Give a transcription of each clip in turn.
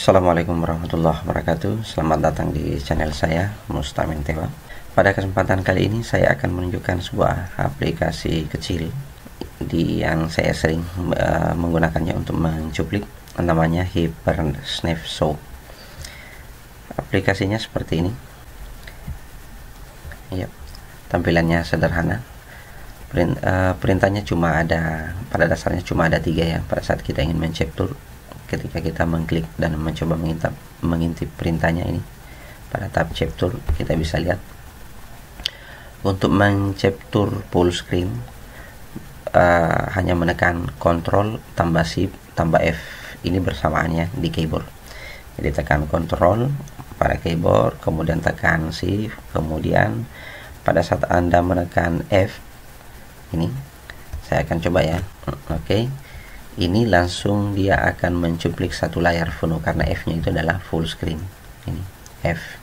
Assalamualaikum warahmatullahi wabarakatuh. Selamat datang di channel saya, Mustamin Tewa. Pada kesempatan kali ini saya akan menunjukkan sebuah aplikasi kecil yang saya sering menggunakannya untuk mencuplik, namanya HyperSnapShow. Aplikasinya seperti ini. Ya, tampilannya sederhana. Perintahnya pada dasarnya cuma ada 3 ya. Pada saat kita ingin mencapture, ketika kita mengklik dan mencoba mengintip perintahnya ini pada tab capture, kita bisa lihat untuk mencapture full screen hanya menekan Ctrl tambah Shift tambah F ini bersamaannya di keyboard. Jadi tekan Ctrl pada keyboard, kemudian tekan Shift, kemudian pada saat Anda menekan F ini, saya akan coba ya. Oke. Ini langsung dia akan mencuplik satu layar penuh karena F-nya itu adalah full screen. Ini F.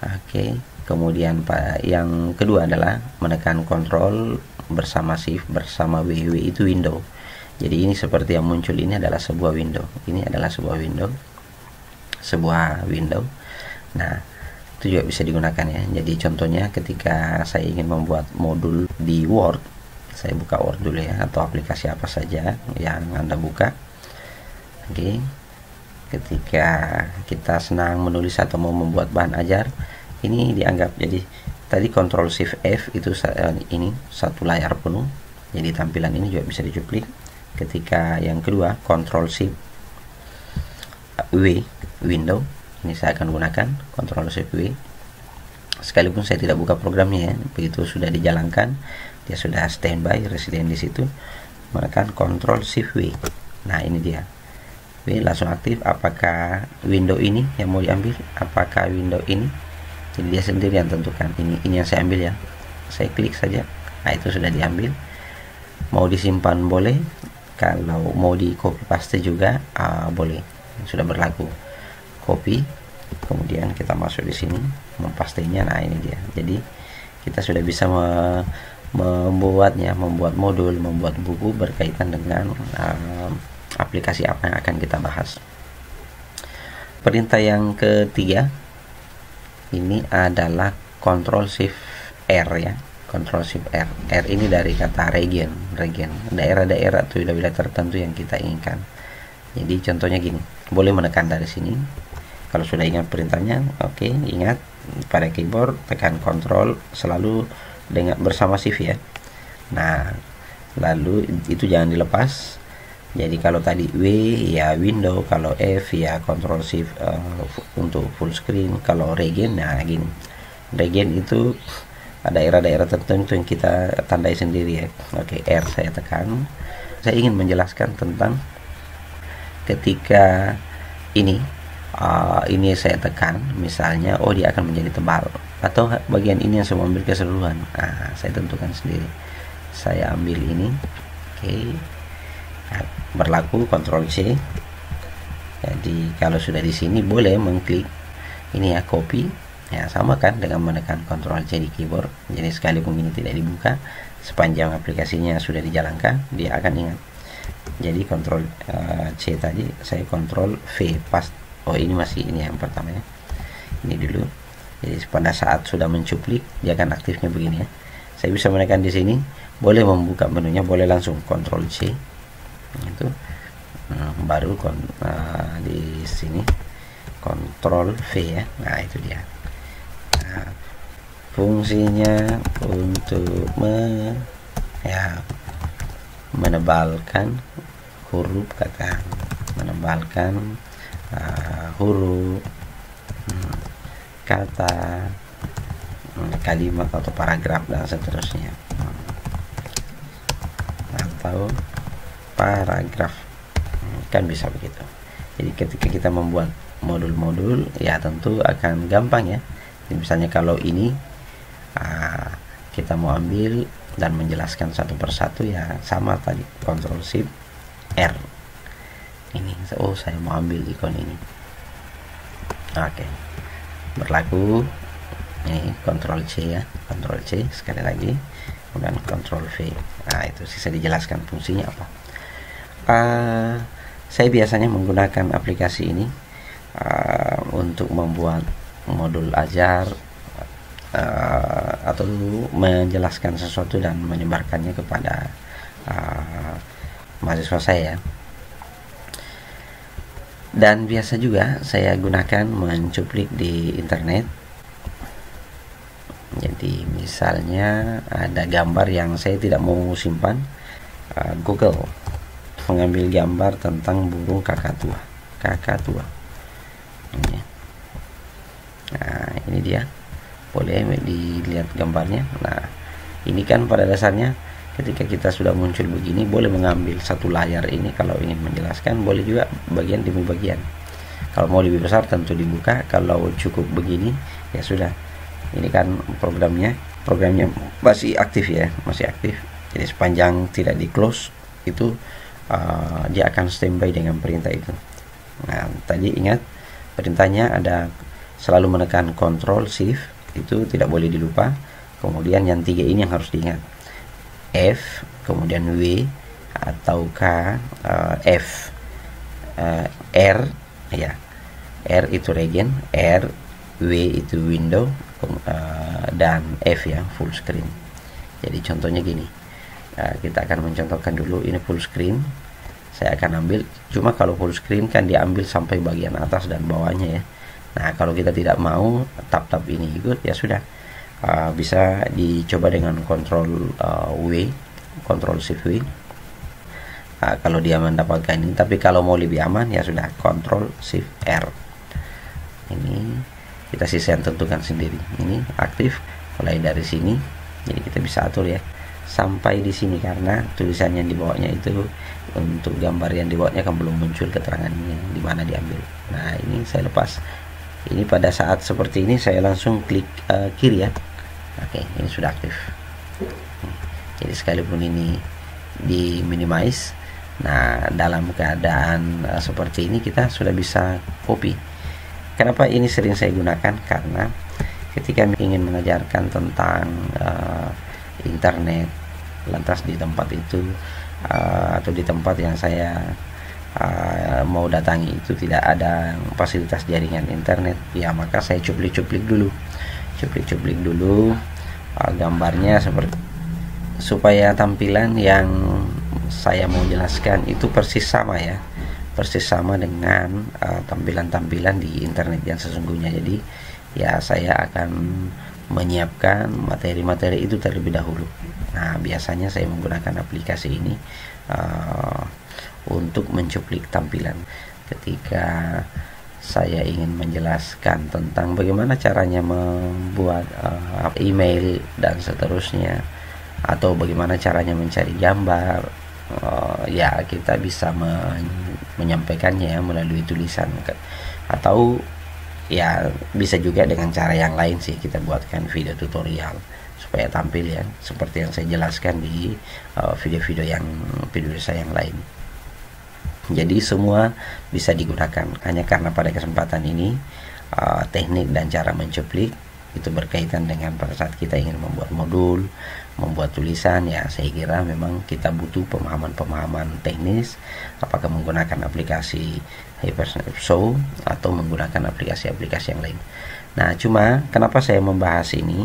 Oke. Kemudian yang kedua adalah menekan Ctrl bersama Shift bersama W itu window. Jadi ini seperti yang muncul ini adalah sebuah window. Ini adalah sebuah window. Nah, itu juga bisa digunakan ya. Jadi contohnya ketika saya ingin membuat modul di Word, saya buka Word dulu ya, atau aplikasi apa saja yang Anda buka. Oke. Ketika kita senang menulis atau mau membuat bahan ajar, ini dianggap jadi tadi Ctrl Shift F itu ini satu layar penuh. Jadi tampilan ini juga bisa dicuplik. Ketika yang kedua Ctrl Shift W window, ini saya akan gunakan Ctrl Shift W. Sekalipun saya tidak buka programnya ya, begitu sudah dijalankan, dia sudah standby resident di situ, menekan Ctrl Shift W. Nah, ini dia. W langsung aktif. Apakah window ini yang mau diambil? Apakah window ini? Jadi dia sendiri yang tentukan. Ini yang saya ambil ya. Saya klik saja. Nah, itu sudah diambil. Mau disimpan boleh. Kalau mau di copy paste juga boleh. Sudah berlaku. Copy. Kemudian kita masuk di sini, mempastenya. Nah, ini dia. Jadi kita sudah bisa membuat modul, membuat buku berkaitan dengan aplikasi apa yang akan kita bahas. Perintah yang ketiga ini adalah Ctrl Shift R ya. Ctrl Shift R. R ini dari kata region, daerah-daerah atau wilayah tertentu yang kita inginkan. Jadi contohnya gini, boleh menekan dari sini. Kalau sudah ingat perintahnya, oke, ingat pada keyboard tekan Ctrl selalu dengan bersama Shift ya. Nah, lalu itu jangan dilepas. Jadi kalau tadi W ya window, kalau F ya Ctrl Shift untuk full screen, kalau region, nah gini. Region itu daerah-daerah tertentu yang kita tandai sendiri ya. Oke, R saya tekan. Saya ingin menjelaskan tentang ketika ini saya tekan, misalnya dia akan menjadi tebal, atau bagian ini yang saya ambil keseluruhan. Nah, saya tentukan sendiri. Saya ambil ini. Oke. Nah, berlaku Ctrl C. Jadi kalau sudah di sini boleh mengklik ini ya, copy. Ya, sama kan dengan menekan Ctrl C di keyboard. Jadi sekalipun ini tidak dibuka, sepanjang aplikasinya sudah dijalankan, dia akan ingat. Jadi Ctrl C tadi, saya Ctrl V paste. Ini masih ini yang pertama ya. Ini dulu. Jadi pada saat sudah mencuplik, dia akan aktifnya begini ya. Saya bisa menekan di sini, boleh membuka menunya, boleh langsung Ctrl C. Itu baru di sini Ctrl V ya. Nah, itu dia. Nah, fungsinya untuk menebalkan huruf kata, menebalkan huruf, kata, kalimat atau paragraf dan seterusnya, atau paragraf, kan bisa begitu. Jadi ketika kita membuat modul-modul ya tentu akan gampang ya. Jadi misalnya kalau ini kita mau ambil dan menjelaskan satu persatu ya sama tadi, Ctrl Shift R. Ini saya mau ambil ikon ini. Oke. Berlaku ini Ctrl C ya, Ctrl C sekali lagi, kemudian Ctrl V. Nah, itu sisa dijelaskan fungsinya apa. Saya biasanya menggunakan aplikasi ini untuk membuat modul ajar atau menjelaskan sesuatu dan menyebarkannya kepada mahasiswa saya. Dan biasa juga saya gunakan mencuplik di internet. Jadi misalnya ada gambar yang saya tidak mau simpan, Google mengambil gambar tentang burung kakatua. Ini. Nah, ini dia. Boleh dilihat gambarnya. Nah, ini kan pada dasarnya ketika kita sudah muncul begini, boleh mengambil satu layar ini kalau ingin menjelaskan, boleh juga bagian demi bagian. Kalau mau lebih besar tentu dibuka, kalau cukup begini ya sudah. Ini kan programnya masih aktif ya, masih aktif. Jadi sepanjang tidak di close itu dia akan standby dengan perintah itu. Nah, tadi ingat perintahnya ada selalu menekan Ctrl Shift, itu tidak boleh dilupa. Kemudian yang 3 ini yang harus diingat, F, kemudian W atau K, F, R ya, R itu regen, R, W itu window, dan F ya full screen. Jadi contohnya gini, kita akan mencontohkan dulu. Ini full screen, saya akan ambil, cuma kalau full screen kan diambil sampai bagian atas dan bawahnya ya. Nah, kalau kita tidak mau tab-tab ini ikut, ya sudah, bisa dicoba dengan Ctrl W, Ctrl Shift W. Kalau dia mendapatkan ini, tapi kalau mau lebih aman ya sudah Ctrl Shift R. Ini kita sisa tentukan sendiri. Ini aktif mulai dari sini, jadi kita bisa atur ya sampai di sini, karena tulisan yang di bawahnya itu untuk gambar yang di bawahnya kan belum muncul keterangannya di mana diambil. Nah, ini saya lepas. Ini pada saat seperti ini saya langsung klik kiri ya. Oke, ini sudah aktif. Jadi sekalipun ini di minimize, nah dalam keadaan seperti ini kita sudah bisa copy. Kenapa ini sering saya gunakan? Karena ketika ingin mengajarkan tentang internet, lantas di tempat itu atau di tempat yang saya mau datangi itu tidak ada fasilitas jaringan internet, ya maka saya cuplik dulu gambarnya seperti, supaya tampilan yang saya mau jelaskan itu persis sama ya, persis sama dengan tampilan-tampilan di internet yang sesungguhnya. Jadi ya saya akan menyiapkan materi-materi itu terlebih dahulu. Nah, biasanya saya menggunakan aplikasi ini untuk mencuplik tampilan ketika saya ingin menjelaskan tentang bagaimana caranya membuat email dan seterusnya, atau bagaimana caranya mencari gambar. Ya kita bisa menyampaikannya melalui tulisan, atau ya bisa juga dengan cara yang lain sih, kita buatkan video tutorial supaya tampil ya seperti yang saya jelaskan di video saya yang lain. Jadi semua bisa digunakan, hanya karena pada kesempatan ini teknik dan cara mencuplik itu berkaitan dengan pada saat kita ingin membuat modul, membuat tulisan, ya saya kira memang kita butuh pemahaman teknis, apakah menggunakan aplikasi Hypersnap Show atau menggunakan aplikasi-aplikasi yang lain. Nah, cuma kenapa saya membahas ini?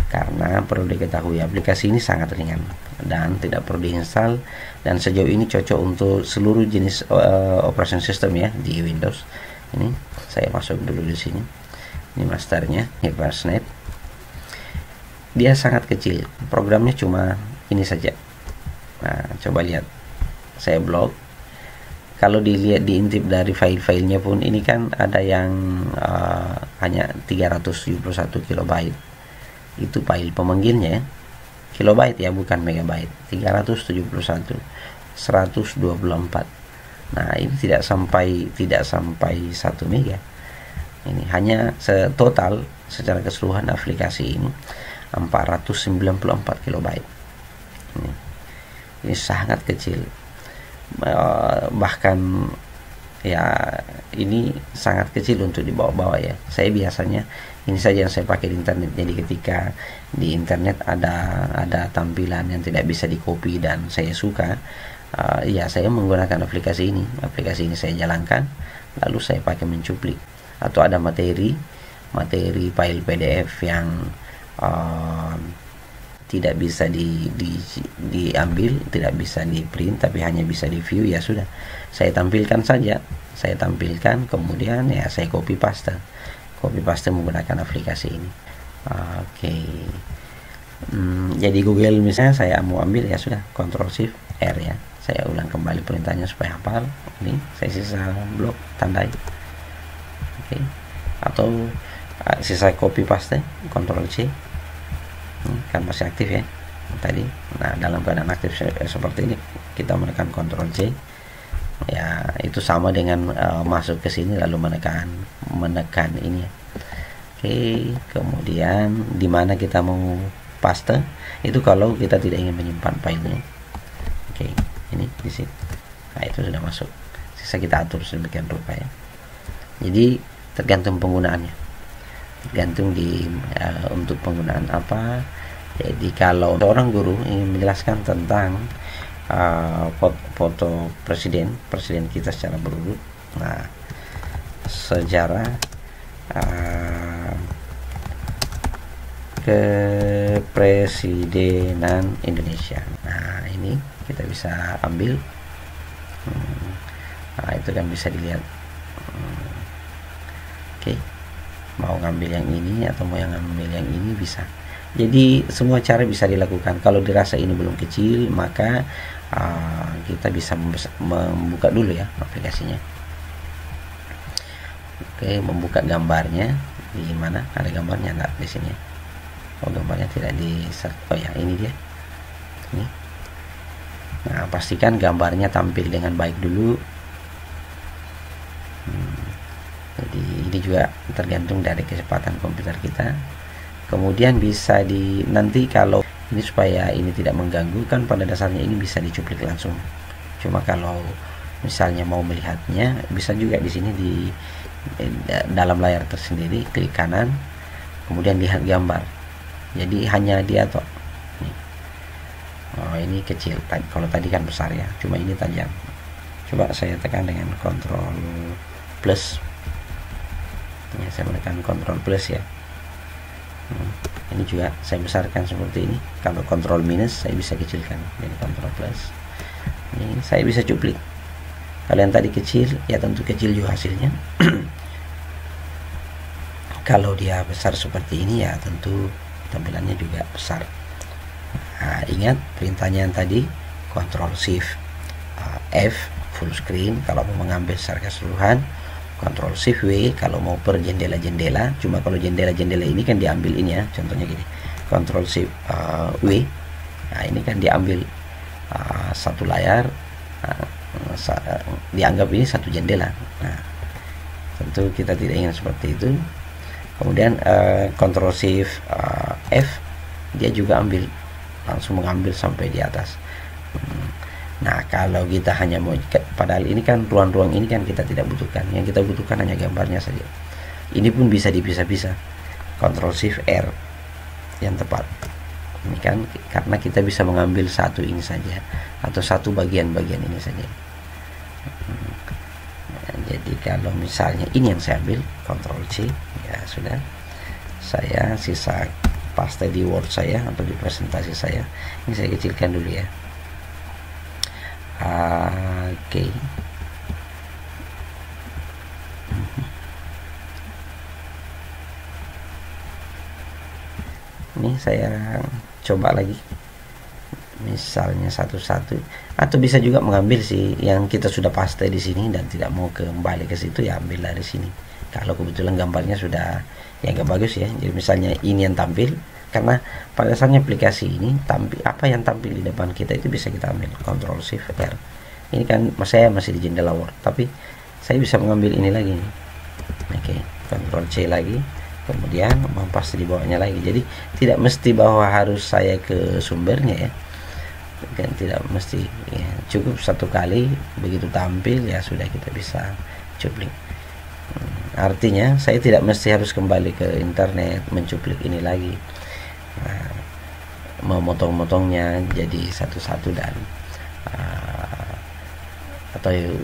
Karena perlu diketahui aplikasi ini sangat ringan dan tidak perlu diinstal, dan sejauh ini cocok untuk seluruh jenis operation system ya di Windows. Ini saya masuk dulu di sini. Ini masternya Hypersnap. Dia sangat kecil, programnya cuma ini saja. Nah, coba lihat, saya blok. Kalau dilihat diintip dari file-filenya pun ini kan ada yang hanya 371 kilobyte. Itu file pemanggilnya, kilobyte ya, bukan megabyte. 371 124. Nah, ini tidak sampai 1 mega. Ini hanya total secara keseluruhan aplikasi ini 494 kilobyte. Ini sangat kecil. Bahkan ya ini sangat kecil untuk dibawa-bawa ya. Saya biasanya ini saja yang saya pakai di internet. Jadi ketika di internet ada tampilan yang tidak bisa di copy dan saya suka, Ya saya menggunakan aplikasi ini saya jalankan, lalu saya pakai mencuplik, atau ada materi file PDF yang tidak bisa diambil, tidak bisa di print, tapi hanya bisa di view, ya sudah saya tampilkan saja, kemudian ya saya copy paste menggunakan aplikasi ini. Oke. Jadi Google misalnya saya mau ambil, ya sudah Ctrl Shift R ya, saya ulang kembali perintahnya supaya hafal. Ini saya sisa blok tandai. Oke. Atau sisa copy paste Ctrl C. Kan masih aktif ya tadi. Nah, dalam keadaan aktif seperti ini kita menekan Ctrl C, ya itu sama dengan masuk ke sini lalu menekan ini ya. Oke, kemudian di mana kita mau paste itu kalau kita tidak ingin menyimpan filenya. Oke, ini di sini. Nah, itu sudah masuk. Sisa kita atur sedemikian rupa ya. Jadi tergantung penggunaannya, tergantung untuk penggunaan apa. Jadi kalau seorang guru ingin menjelaskan tentang foto presiden kita secara berurut, nah sejarah kepresidenan Indonesia, nah ini kita bisa ambil. Nah, itu kan bisa dilihat. Oke, mau ngambil yang ini atau mau yang ngambil yang ini bisa. Jadi semua cara bisa dilakukan. Kalau dirasa ini belum kecil, maka kita bisa membuka dulu ya aplikasinya. Oke, membuka gambarnya. Di mana ada gambarnya? Enggak, di sini. Oh, gambarnya tidak di search. Oh ya, ini dia. Ini. Nah, pastikan gambarnya tampil dengan baik dulu. Jadi ini juga tergantung dari kecepatan komputer kita. Kemudian bisa nanti kalau ini supaya ini tidak mengganggu, kan pada dasarnya ini bisa dicuplik langsung. Cuma kalau misalnya mau melihatnya, bisa juga di sini di dalam layar tersendiri klik kanan, kemudian lihat gambar. Jadi hanya dia toh. Oh, ini kecil. Kalau tadi kan besar ya, cuma ini tajam. Coba saya tekan dengan Ctrl plus. Ya, saya menekan Ctrl plus ya. Ini juga saya besarkan seperti ini. Kalau Ctrl minus saya bisa kecilkan. Jadi Ctrl plus. Ini saya bisa cuplik. Kalau yang tadi kecil, ya tentu kecil juga hasilnya. Kalau dia besar seperti ini, ya tentu tampilannya juga besar. Nah, ingat perintahnya yang tadi Ctrl Shift F full screen kalau mau mengambil secara keseluruhan, Ctrl Shift W kalau mau per jendela-jendela. Cuma kalau jendela-jendela ini kan diambil ini ya, contohnya gini, Ctrl Shift W. Nah, ini kan diambil satu layar, dianggap ini satu jendela. Nah, tentu kita tidak ingin seperti itu. Kemudian Ctrl Shift F, dia juga langsung mengambil sampai di atas. Nah, kalau kita hanya mau, padahal ini kan ruang-ruang ini kan kita tidak butuhkan. Yang kita butuhkan hanya gambarnya saja. Ini pun bisa dipisah-pisah. Ctrl Shift R yang tepat. Ini kan karena kita bisa mengambil satu ini saja atau satu bagian-bagian ini saja. Jadi kalau misalnya ini yang saya ambil, Ctrl C, ya sudah. Saya sisa paste di Word saya atau di presentasi saya. Ini saya kecilkan dulu ya. Oke. Ini saya coba lagi. Misalnya satu-satu, atau bisa juga mengambil sih yang kita sudah paste di sini dan tidak mau kembali ke situ, ya ambil dari sini. Kalau kebetulan gambarnya sudah ya agak bagus ya. Jadi misalnya ini yang tampil, karena pada dasarnya aplikasi ini tampil, apa yang tampil di depan kita itu bisa kita ambil. Ctrl Shift R. Ini kan saya masih di jendela Word, tapi saya bisa mengambil ini lagi. Oke, Ctrl C lagi, kemudian mempaste di bawahnya lagi. Jadi tidak mesti bahwa harus saya ke sumbernya ya. Dan tidak mesti ya, cukup satu kali begitu tampil ya sudah kita bisa cuplik. Artinya saya tidak mesti harus kembali ke internet mencuplik ini lagi. Nah, memotong-motongnya jadi satu-satu dan atau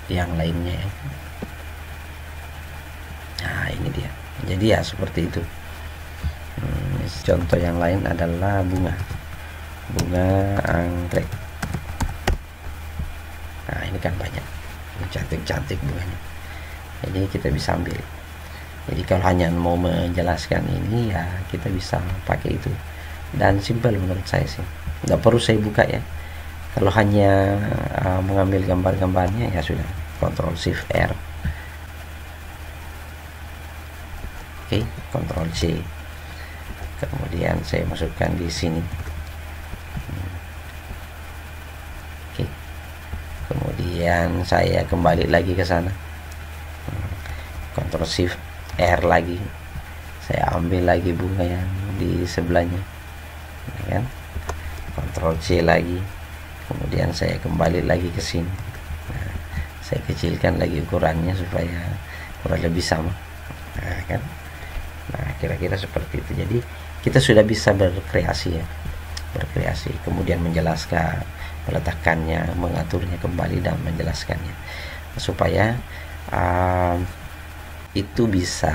yang lainnya ya. Nah ini dia, jadi ya seperti itu. Contoh yang lain adalah bunga anggrek. Nah ini kan banyak, cantik-cantik bunganya, jadi kita bisa ambil. Jadi kalau hanya mau menjelaskan ini ya kita bisa pakai itu, dan simple menurut saya sih, nggak perlu saya buka ya. Kalau hanya mengambil gambar-gambarnya ya sudah, Ctrl Shift R, oke, Ctrl C, kemudian saya masukkan di sini. Oke, kemudian saya kembali lagi ke sana, Ctrl Shift R lagi, saya ambil lagi bunga yang di sebelahnya, ya kan? Ctrl C lagi, kemudian saya kembali lagi ke sini. Nah, saya kecilkan lagi ukurannya supaya kurang lebih sama, nah kan. Nah kira-kira seperti itu. Jadi kita sudah bisa berkreasi ya, berkreasi, kemudian menjelaskan, meletakkannya, mengaturnya kembali dan menjelaskannya supaya itu bisa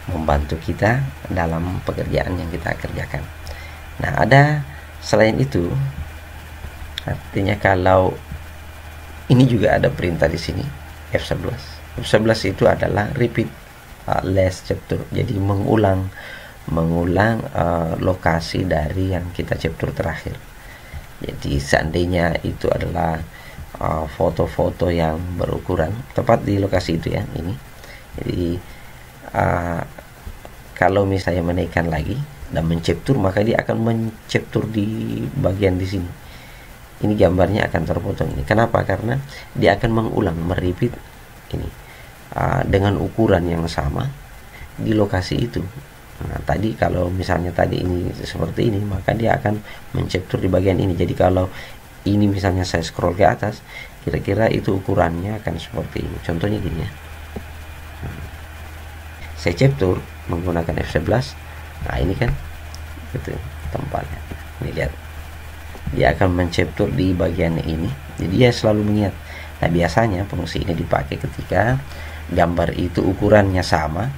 membantu kita dalam pekerjaan yang kita kerjakan. Nah ada selain itu, artinya kalau ini juga ada perintah di sini F11 itu adalah repeat last chapter, jadi mengulang lokasi dari yang kita chapter terakhir. Jadi seandainya itu adalah foto-foto yang berukuran tepat di lokasi itu ya, ini. Jadi kalau misalnya menaikkan lagi dan mencapture, maka dia akan mencapture di bagian di sini. Ini gambarnya akan terpotong ini. Kenapa? Karena dia akan mengulang, merepeat ini dengan ukuran yang sama di lokasi itu. Nah, tadi kalau misalnya tadi ini seperti ini, maka dia akan mencapture di bagian ini. Jadi kalau ini misalnya saya scroll ke atas, kira-kira itu ukurannya akan seperti ini. Contohnya gini ya. Saya capture menggunakan F11. Nah, ini kan gitu tempatnya. Ini lihat. Dia akan mencapture di bagian ini. Jadi dia selalu mengingat. Nah, biasanya fungsi ini dipakai ketika gambar itu ukurannya sama.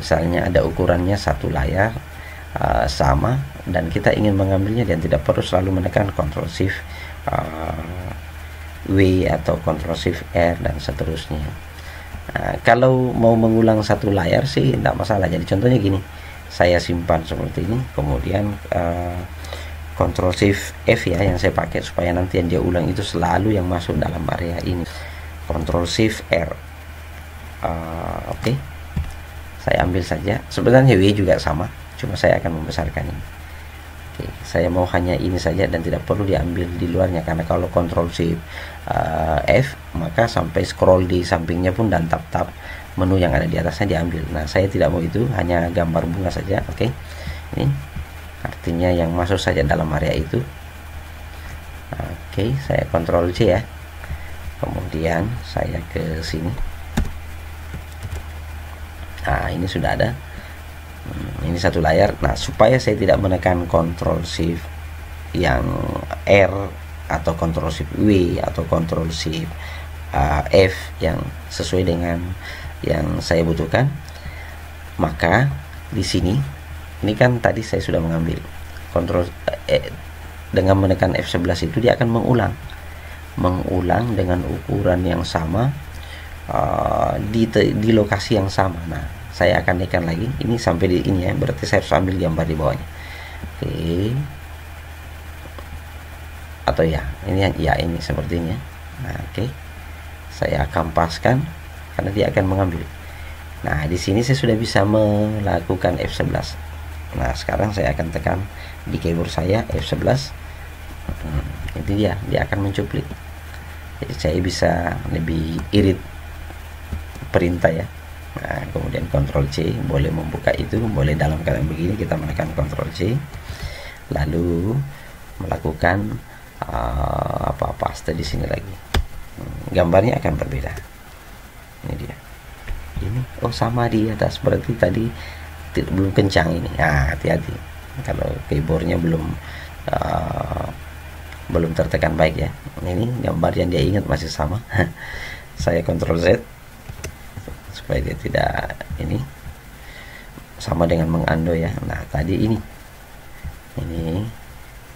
Misalnya ada ukurannya satu layar sama, dan kita ingin mengambilnya dan tidak perlu selalu menekan Ctrl Shift W atau Ctrl Shift R dan seterusnya. Kalau mau mengulang satu layar sih tidak masalah. Jadi contohnya gini, saya simpan seperti ini, kemudian Ctrl Shift F ya yang saya pakai supaya nanti yang dia ulang itu selalu yang masuk dalam area ini. Ctrl Shift R. Oke. Saya ambil saja. Sebenarnya W juga sama, cuma saya akan membesarkan ini. Oke, saya mau hanya ini saja dan tidak perlu diambil di luarnya, karena kalau Ctrl Shift F maka sampai scroll di sampingnya pun dan tab-tab menu yang ada di atasnya diambil. Nah, saya tidak mau itu, hanya gambar bunga saja. Oke. Ini artinya yang masuk saja dalam area itu. Oke, saya Ctrl C ya. Kemudian saya ke sini. Nah, ini sudah ada. Ini satu layar. Nah, supaya saya tidak menekan Ctrl Shift yang R atau Ctrl Shift W atau Ctrl Shift F yang sesuai dengan yang saya butuhkan, maka di sini ini kan tadi saya sudah mengambil Ctrl dengan menekan F11 itu dia akan mengulang dengan ukuran yang sama di lokasi yang sama. Nah, saya akan naikkan lagi ini sampai di ini ya, berarti saya harus ambil gambar di bawahnya. Oke, atau ya ini ya ini seperti ini ya. Nah, oke, saya kampaskan karena dia akan mengambil. Nah, di sini saya sudah bisa melakukan F11. Nah, sekarang saya akan tekan di keyboard saya F11. Itu dia akan mencuplik. Jadi saya bisa lebih irit perintah ya. Nah, kemudian Ctrl C, boleh membuka itu, boleh dalam keadaan begini kita menekan Ctrl C, lalu melakukan paste di sini lagi. Gambarnya akan berbeda. Ini dia. Ini sama di atas, berarti tadi belum kencang ini. Nah, hati-hati kalau keyboardnya belum belum tertekan baik ya. Ini gambar yang dia ingat masih sama. Saya Ctrl Z supaya dia tidak ini sama dengan mengundo ya. Nah tadi ini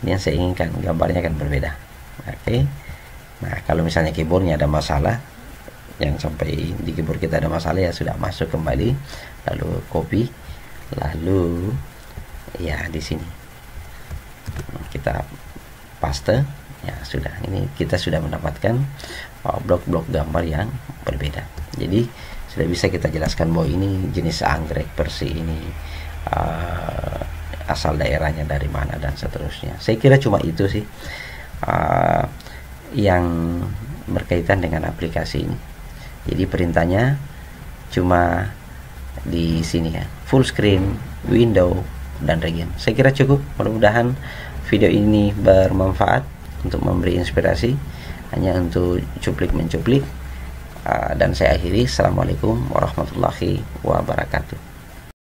yang saya inginkan, gambarnya akan berbeda. Oke. Nah kalau misalnya keyboardnya ada masalah, yang sampai di keyboard kita ada masalah, ya sudah masuk kembali, lalu copy, lalu ya di sini kita paste, ya sudah. Ini kita sudah mendapatkan blok-blok gambar yang berbeda. Jadi sudah bisa kita jelaskan bahwa ini jenis anggrek Persi ini, asal daerahnya dari mana dan seterusnya. Saya kira cuma itu sih yang berkaitan dengan aplikasi ini. Jadi perintahnya cuma di sini ya, full screen, window, dan region. Saya kira cukup. Mudah-mudahan video ini bermanfaat untuk memberi inspirasi, hanya untuk cuplik mencuplik. Dan saya akhiri. Assalamualaikum warahmatullahi wabarakatuh.